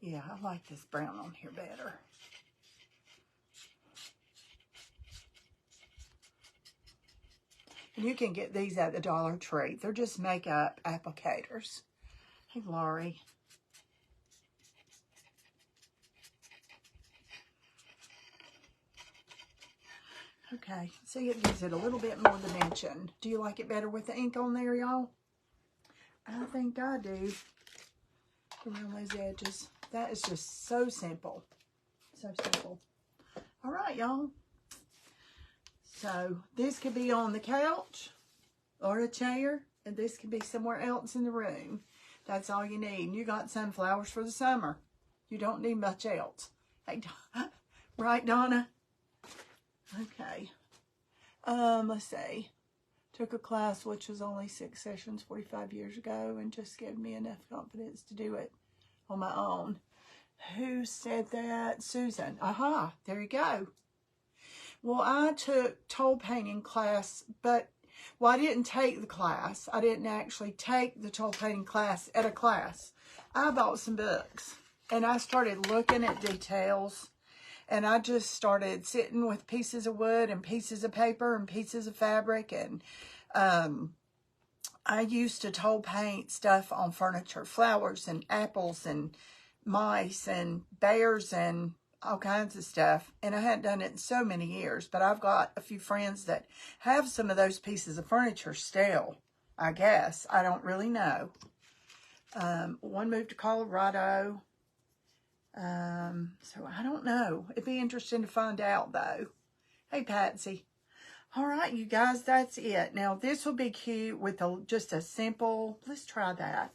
Yeah, I like this brown on here better. And you can get these at the Dollar Tree. They're just makeup applicators. Hey, Laurie. Okay, see, it gives it a little bit more dimension. Do you like it better with the ink on there, y'all? I think I do. Around those edges. That is just so simple. So simple. All right, y'all. So, this could be on the couch or a chair, and this could be somewhere else in the room. That's all you need. And you got sunflowers for the summer. You don't need much else. Hey, right, Donna? Okay. Let's see. Took a class which was only 6 sessions 45 years ago and just gave me enough confidence to do it on my own. Who said that? Susan. Aha, there you go. Well, I took toll painting class, but, well, I didn't take the class. I didn't actually take the toll painting class at a class. I bought some books, and I started looking at details. And I just started sitting with pieces of wood and pieces of paper and pieces of fabric. And I used to toll paint stuff on furniture, flowers and apples and mice and bears and all kinds of stuff. And I hadn't done it in so many years, but I've got a few friends that have some of those pieces of furniture still, I guess. I don't really know. One moved to Colorado. So I don't know. It'd be interesting to find out though. Hey, Patsy. All right, you guys, that's it. Now, this will be cute with just a simple, let's try that.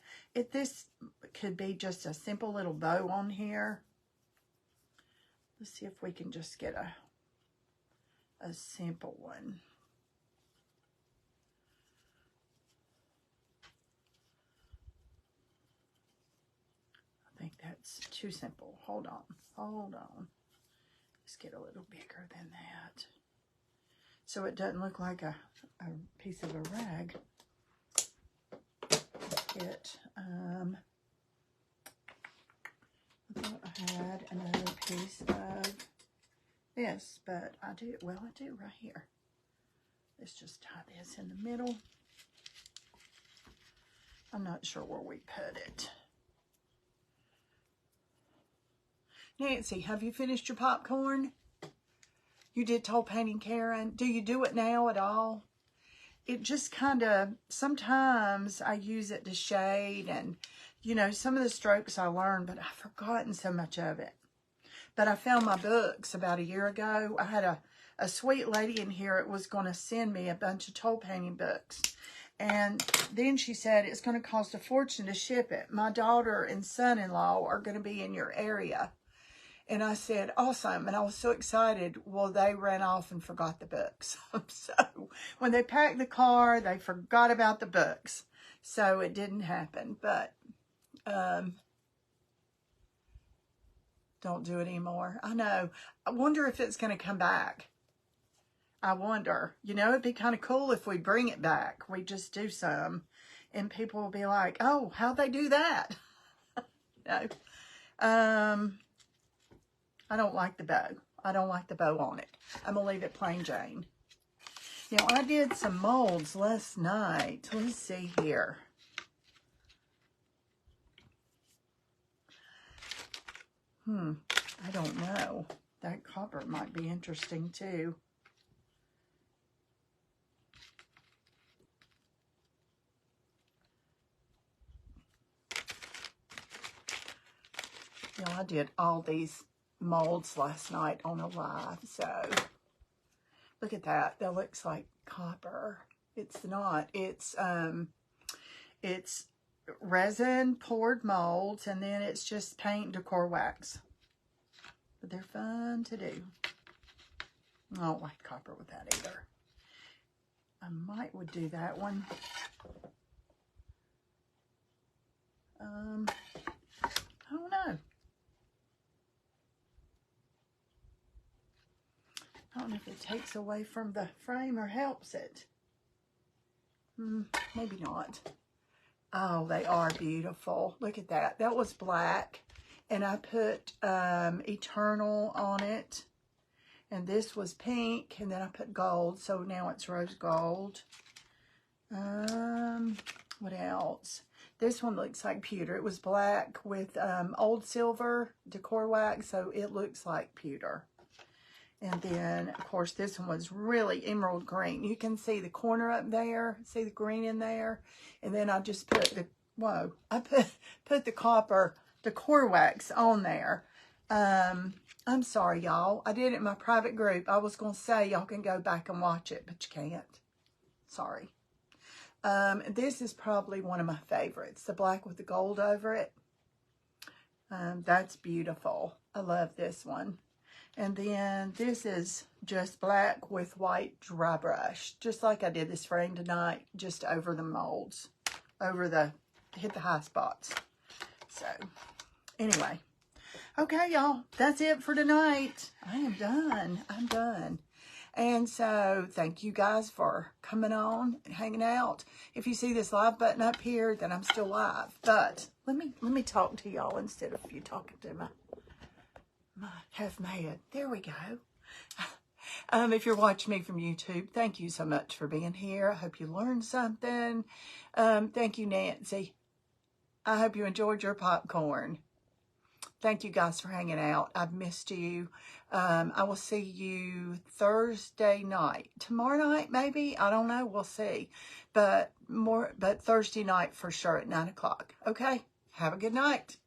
This could be just a simple little bow on here. Let's see if we can just get a simple one. I think that's too simple. Hold on. Let's get a little bigger than that, so it doesn't look like a piece of a rag. I thought I had another piece of this, but I do right here. Let's just tie this in the middle. I'm not sure where we put it. Nancy, have you finished your popcorn? You did toll painting, Karen. Do you do it now at all? It just kind of, sometimes I use it to shade and, you know, some of the strokes I learned, but I've forgotten so much of it. But I found my books about a year ago. I had a sweet lady in here that was going to send me a bunch of toll painting books. And then she said, it's going to cost a fortune to ship it. My daughter and son-in-law are going to be in your area. And I said, awesome. And I was so excited. Well, they ran off and forgot the books. So when they packed the car, they forgot about the books. So it didn't happen. But don't do it anymore. I know. I wonder if it's going to come back. I wonder. You know, it'd be kind of cool if we bring it back. We just do some. And people will be like, oh, how'd they do that? No. I don't like the bow. I don't like the bow on it. I'm going to leave it plain Jane. Now, I did some molds last night. Let's see here. I don't know. That copper might be interesting too. You know, I did all these molds last night on a live, so look at that. That looks like copper. It's not. It's resin poured molds, and then it's just paint decor wax. But they're fun to do. I don't like copper with that either. I would do that one. I don't know. I don't know if it takes away from the frame or helps it. Maybe not. Oh, they are beautiful. Look at that. That was black. And I put Eternal on it. And this was pink. And then I put gold. So now it's rose gold. What else? This one looks like pewter. It was black with old silver decor wax. So it looks like pewter. And then, of course, this one was really emerald green. You can see the corner up there. See the green in there? And then I just put the, I put the copper decor wax on there. I'm sorry, y'all. I did it in my private group. I was going to say y'all can go back and watch it, but you can't. Sorry. This is probably one of my favorites. The black with the gold over it. That's beautiful. I love this one. And then this is just black with white dry brush. Just like I did this frame tonight, just over the molds. Hit the high spots. So, anyway. Okay, y'all. That's it for tonight. I am done. I'm done. And so, thank you guys for coming on and hanging out. If you see this live button up here, then I'm still live. But, let me talk to y'all instead of you talking to me. half mad. There we go. If you're watching me from YouTube, thank you so much for being here. I hope you learned something. Thank you, Nancy. I hope you enjoyed your popcorn. Thank you guys for hanging out. I've missed you. I will see you Thursday night. Tomorrow night, maybe? I don't know. We'll see. But Thursday night for sure at 9 o'clock. Okay? Have a good night.